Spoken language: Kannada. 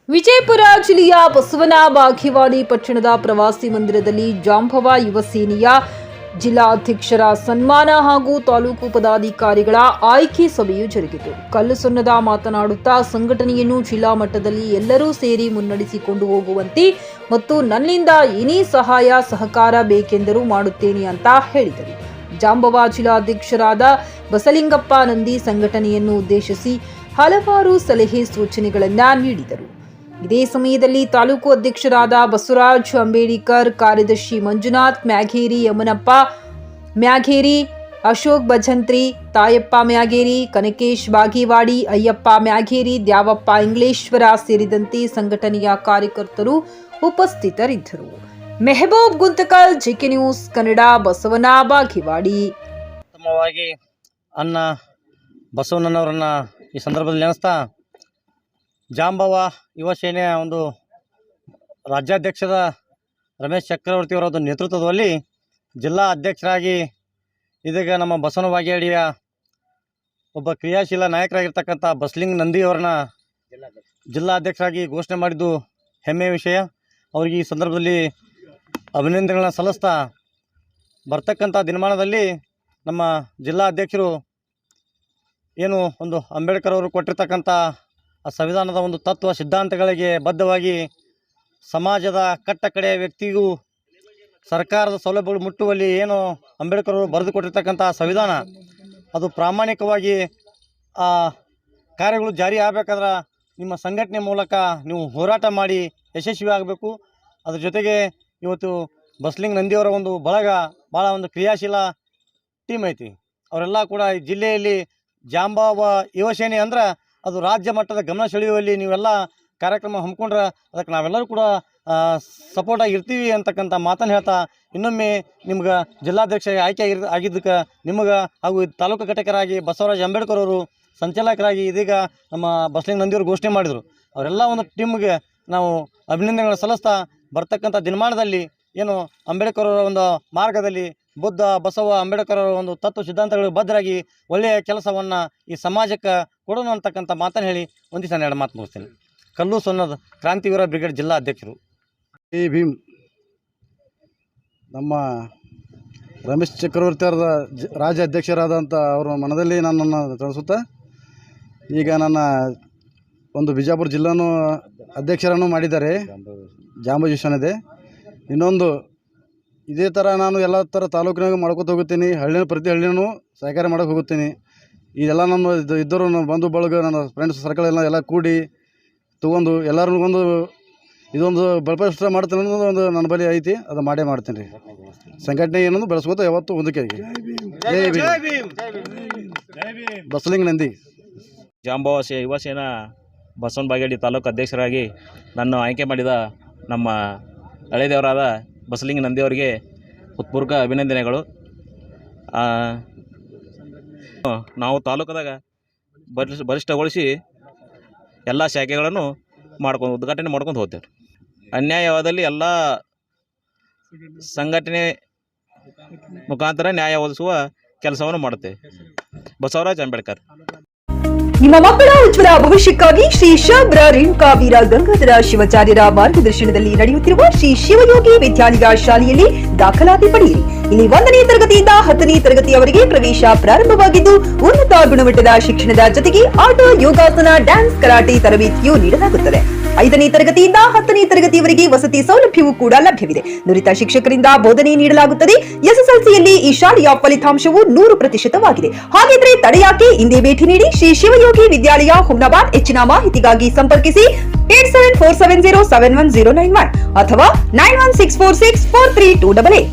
ವಿಜಯಪುರ ಜಿಲ್ಲೆಯ ಬಸವನ ಬಾಗೇವಾಡಿ ಪಟ್ಟಣದ ಪ್ರವಾಸಿ ಮಂದಿರದಲ್ಲಿ ಜಾಂಬವ ಯುವ ಸೇನೆಯ ಜಿಲ್ಲಾಧ್ಯಕ್ಷರ ಸನ್ಮಾನ ಹಾಗೂ ತಾಲೂಕು ಪದಾಧಿಕಾರಿಗಳ ಆಯ್ಕೆ ಸಭೆಯು ಜರುಗಿತು. ಕಲ್ಲುಸೊನ್ನದ ಮಾತನಾಡುತ್ತಾ ಸಂಘಟನೆಯನ್ನು ಜಿಲ್ಲಾ ಮಟ್ಟದಲ್ಲಿ ಎಲ್ಲರೂ ಸೇರಿ ಮುನ್ನಡೆಸಿಕೊಂಡು ಹೋಗುವಂತೆ ಮತ್ತು ನನ್ನಿಂದ ಏನೇ ಸಹಾಯ ಸಹಕಾರ ಬೇಕೆಂದರೂ ಮಾಡುತ್ತೇನೆ ಅಂತ ಹೇಳಿದರು. ಜಾಂಬವ ಜಿಲ್ಲಾಧ್ಯಕ್ಷರಾದ ಬಸಲಿಂಗಪ್ಪ ನಂದಿ ಸಂಘಟನೆಯನ್ನು ಉದ್ದೇಶಿಸಿ ಹಲವಾರು ಸಲಹೆ ಸೂಚನೆಗಳನ್ನು ನೀಡಿದರು. ಇದೇ ಸಮಯದಲ್ಲಿ ತಾಲೂಕು ಅಧ್ಯಕ್ಷರಾದ ಬಸವರಾಜ್ ಅಂಬೇಡ್ಕರ್, ಕಾರ್ಯದರ್ಶಿ ಮಂಜುನಾಥ್ ಮ್ಯಾಗೇರಿ, ಯಮನಪ್ಪ ಮ್ಯಾಗೇರಿ, ಅಶೋಕ್ ಭಜಂತ್ರಿ, ತಾಯಪ್ಪ ಮ್ಯಾಗೇರಿ, ಕನಕೇಶ್ ಬಾಗೇವಾಡಿ, ಅಯ್ಯಪ್ಪ ಮ್ಯಾಗೇರಿ, ದ್ಯಾವಪ್ಪ ಇಂಗ್ಲೇಶ್ವರ ಸೇರಿದಂತೆ ಸಂಘಟನೆಯ ಕಾರ್ಯಕರ್ತರು ಉಪಸ್ಥಿತರಿದ್ದರು. Mehboob Guntakal, GK news Kannada, Basavana Bagewadi. ಉತ್ತಮವಾಗಿ ಅನ್ನ ಬಸವಣ್ಣನವರನ್ನ ಈ ಸಂದರ್ಭದಲ್ಲಿ ನೆನೆಸ್ತಾ ಜಾಂಬವ ಯುವ ಸೇನೆಯ ಒಂದು ರಾಜ್ಯಾಧ್ಯಕ್ಷರ ರಮೇಶ್ ಚಕ್ರವರ್ತಿಯವರ ಒಂದು ನೇತೃತ್ವದಲ್ಲಿ ಜಿಲ್ಲಾ ಅಧ್ಯಕ್ಷರಾಗಿ ಇದೀಗ ನಮ್ಮ ಬಸವನ ಬಾಗೇವಾಡಿಯ ಒಬ್ಬ ಕ್ರಿಯಾಶೀಲ ನಾಯಕರಾಗಿರ್ತಕ್ಕಂಥ ಬಸಲಿಂಗ ನಂದಿಯವರನ್ನ ಜಿಲ್ಲಾ ಅಧ್ಯಕ್ಷರಾಗಿ ಘೋಷಣೆ ಮಾಡಿದ್ದು ಹೆಮ್ಮೆಯ ವಿಷಯ. ಅವರಿಗೆ ಈ ಸಂದರ್ಭದಲ್ಲಿ ಅಭಿನಂದನೆಗಳನ್ನ ಸಲ್ಲಿಸ್ತಾ ಬರ್ತಕ್ಕಂಥ ದಿನಮಾನದಲ್ಲಿ ನಮ್ಮ ಜಿಲ್ಲಾ ಅಧ್ಯಕ್ಷರು ಏನು ಒಂದು ಅಂಬೇಡ್ಕರ್ ಅವರು ಕೊಟ್ಟಿರ್ತಕ್ಕಂಥ ಆ ಸಂವಿಧಾನದ ಒಂದು ತತ್ವ ಸಿದ್ಧಾಂತಗಳಿಗೆ ಬದ್ಧವಾಗಿ ಸಮಾಜದ ಕಟ್ಟ ಕಡೆಯ ವ್ಯಕ್ತಿಗೂ ಸರ್ಕಾರದ ಸೌಲಭ್ಯಗಳು ಮುಟ್ಟುವಲ್ಲಿ ಏನು ಅಂಬೇಡ್ಕರ್ ಅವರು ಬರೆದು ಕೊಟ್ಟಿರ್ತಕ್ಕಂಥ ಸಂವಿಧಾನ ಅದು ಪ್ರಾಮಾಣಿಕವಾಗಿ ಆ ಕಾರ್ಯಗಳು ಜಾರಿ ಆಗಬೇಕಾದ್ರೆ ನಿಮ್ಮ ಸಂಘಟನೆ ಮೂಲಕ ನೀವು ಹೋರಾಟ ಮಾಡಿ ಯಶಸ್ವಿ ಆಗಬೇಕು. ಅದ್ರ ಜೊತೆಗೆ ಇವತ್ತು ಬಸಲಿಂಗ ನಂದಿಯವರ ಒಂದು ಬಳಗ ಭಾಳ ಒಂದು ಕ್ರಿಯಾಶೀಲ ಟೀಮ್ ಐತಿ. ಅವರೆಲ್ಲ ಕೂಡ ಈ ಜಿಲ್ಲೆಯಲ್ಲಿ ಜಾಂಬವ ಯುವ ಸೇನೆ ಅಂದ್ರೆ ಅದು ರಾಜ್ಯ ಮಟ್ಟದ ಗಮನ ಸೆಳೆಯುವಲ್ಲಿ ನೀವೆಲ್ಲ ಕಾರ್ಯಕ್ರಮ ಹಮ್ಮಿಕೊಂಡ್ರೆ ಅದಕ್ಕೆ ನಾವೆಲ್ಲರೂ ಕೂಡ ಸಪೋರ್ಟಾಗಿ ಇರ್ತೀವಿ ಅಂತಕ್ಕಂಥ ಮಾತನ್ನು ಹೇಳ್ತಾ ಇನ್ನೊಮ್ಮೆ ನಿಮ್ಗೆ ಜಿಲ್ಲಾಧ್ಯಕ್ಷ ಆಯ್ಕೆ ಆಗಿದ್ದಕ್ಕೆ ನಿಮಗೆ ಹಾಗೂ ತಾಲೂಕು ಘಟಕರಾಗಿ ಬಸವರಾಜ್ ಅಂಬೇಡ್ಕರ್ ಅವರು ಸಂಚಾಲಕರಾಗಿ ಇದೀಗ ನಮ್ಮ ಬಸಲಿಂಗ ನಂದಿಯವರು ಘೋಷಣೆ ಮಾಡಿದರು. ಅವರೆಲ್ಲ ಒಂದು ಟೀಮ್ಗೆ ನಾವು ಅಭಿನಂದನೆಗಳನ್ನು ಸಲ್ಲಿಸ್ತಾ ಬರ್ತಕ್ಕಂಥ ದಿನಮಾನದಲ್ಲಿ ಏನು ಅಂಬೇಡ್ಕರ್ ಅವರ ಒಂದು ಮಾರ್ಗದಲ್ಲಿ ಬುದ್ಧ ಬಸವ ಅಂಬೇಡ್ಕರ್ ಅವರ ಒಂದು ತತ್ವ ಸಿದ್ಧಾಂತಗಳಿಗೆ ಬದ್ಧರಾಗಿ ಒಳ್ಳೆಯ ಕೆಲಸವನ್ನು ಈ ಸಮಾಜಕ್ಕೆ ಕೊಡೋಣ ಅಂತಕ್ಕಂಥ ಮಾತನ್ನು ಹೇಳಿ ಒಂದಿವ್ಸ ಎರಡು ಮಾತು ಮುಗಿಸ್ತೇನೆ. ಕಲ್ಲು ಸೊನ್ನದ ಕ್ರಾಂತಿವೀರ ಬ್ರಿಗೇಡ್ ಜಿಲ್ಲಾ ಅಧ್ಯಕ್ಷರು ಭೀಮ್ ನಮ್ಮ ರಮೇಶ್ ಚಕ್ರವರ್ತಿ ಅವರ ರಾಜ್ಯ ಅಧ್ಯಕ್ಷರಾದಂಥ ಅವರ ಮನದಲ್ಲಿ ನನ್ನನ್ನು ತಿಳಿಸುತ್ತಾ ಈಗ ನನ್ನ ಒಂದು ಬಿಜಾಪುರ ಜಿಲ್ಲಾನು ಅಧ್ಯಕ್ಷರನ್ನು ಮಾಡಿದ್ದಾರೆ. ಜಾಂಬವ ಯುವ ಸೇನೆ ಇನ್ನೊಂದು ಇದೇ ಥರ ನಾನು ಎಲ್ಲ ಥರ ತಾಲೂಕಿನಾಗ ಮಾಡ್ಕೊತ ಹೋಗುತ್ತೀನಿ. ಪ್ರತಿ ಹಳ್ಳಿನೂ ಸಹಕಾರ ಮಾಡೋಕೆ ಹೋಗುತ್ತೀನಿ. ಇದೆಲ್ಲ ನಮ್ಮ ಇದ್ದರು ನಮ್ಮ ಬಂಧು ಬಳಗ ನನ್ನ ಫ್ರೆಂಡ್ಸ್ ಸರ್ಕಲ್ ಎಲ್ಲ ಕೂಡಿ ತೊಗೊಂಡು ಎಲ್ಲರೂ ಒಂದು ಇದೊಂದು ಬಲಪಡಿಸ ಮಾಡ್ತೀನಿ ಅನ್ನೋದು ಒಂದು ನನ್ನ ಬಳಿ ಐತಿ. ಅದು ಮಾಡೇ ಮಾಡ್ತೀನಿ ರೀ. ಸಂಘಟನೆ ಏನಂದು ಬೆಳೆಸ್ಕೋತ ಯಾವತ್ತು ಒಂದಕ್ಕೆ ಬಸಲಿಂಗ ನಂದಿ ಜಾಂಬವ ಯುವ ಸೇನಾ ಬಸವನ ಬಾಗೇವಾಡಿ ತಾಲೂಕು ಅಧ್ಯಕ್ಷರಾಗಿ ನನ್ನ ಆಯ್ಕೆ ಮಾಡಿದ ನಮ್ಮ ಹಳೆದೇವರಾದ ಬಸಲಿಂಗ ನಂದಿಯವರಿಗೆ ಹೃತ್ಪೂರ್ವಕ ಅಭಿನಂದನೆಗಳು. ನಾವು ತಾಲೂಕದಾಗ ಬಲಿಷ್ಠಗೊಳಿಸಿ ಎಲ್ಲ ಶಾಖೆಗಳನ್ನು ಉದ್ಘಾಟನೆ ಮಾಡ್ಕೊಂಡು ಹೋಗ್ತೇವೆ. ಅನ್ಯಾಯವಾದಲ್ಲಿ ಎಲ್ಲ ಸಂಘಟನೆ ಮುಖಾಂತರ ನ್ಯಾಯ ಒದಗಿಸುವ ಕೆಲಸವನ್ನು ಮಾಡುತ್ತೇವೆ. ಬಸವರಾಜ್ ಅಂಬೇಡ್ಕರ್. ನಿಮ್ಮ ಮಕ್ಕಳ ಉಜ್ವಲ ಭವಿಷ್ಯಕ್ಕಾಗಿ ಶ್ರೀ ಶಾಬ್ರ ರೇಣುಕಾ ವೀರ ಗಂಗಾಧರ ಶಿವಾಚಾರ್ಯರ ಮಾರ್ಗದರ್ಶನದಲ್ಲಿ ನಡೆಯುತ್ತಿರುವ ಶ್ರೀ ಶಿವಯೋಗಿ ವಿದ್ಯಾಲಯ ಶಾಲೆಯಲ್ಲಿ ದಾಖಲಾತಿ ಪಡೆಯಿರಿ. ಇಲ್ಲಿ 1ನೇ ತರಗತಿಯಿಂದ 10ನೇ ತರಗತಿಯವರೆಗೆ ಪ್ರವೇಶ ಪ್ರಾರಂಭವಾಗಿದ್ದು ಉನ್ನತ ಗುಣಮಟ್ಟದ ಶಿಕ್ಷಣದ ಜೊತೆಗೆ ಆಟ, ಯೋಗಾಸನ, ಡ್ಯಾನ್ಸ್, ಕರಾಟೆ ತರಬೇತಿಯೂ ನೀಡಲಾಗುತ್ತದೆ. 5ನೇ ತರಗತಿಯಿಂದ 10ನೇ ತರಗತಿಯವರೆಗೆ ವಸತಿ ಸೌಲಭ್ಯವೂ ಕೂಡ ಲಭ್ಯವಿದೆ. ನುರಿತ ಶಿಕ್ಷಕರಿಂದ ಬೋಧನೆ ನೀಡಲಾಗುತ್ತದೆ. ಎಸ್ಎಸ್ಎಲ್ಸಿಯಲ್ಲಿ ಈ ಶಾಲೆಯ ಫಲಿತಾಂಶವು 100%ವಾಗಿದೆ. ಹಾಗಿದ್ರೆ ತಡೆಯಾಕೆ ಇಂದೇ ಭೇಟಿ ನೀಡಿ ಶ್ರೀ ಶಿವಯೋಗಿ ವಿದ್ಯಾಲಯ, ಹುಮ್ನಾಬಾದ್. ಹೆಚ್ಚಿನ ಮಾಹಿತಿಗಾಗಿ ಸಂಪರ್ಕಿಸಿ 8747071091 ಅಥವಾ 9164643288.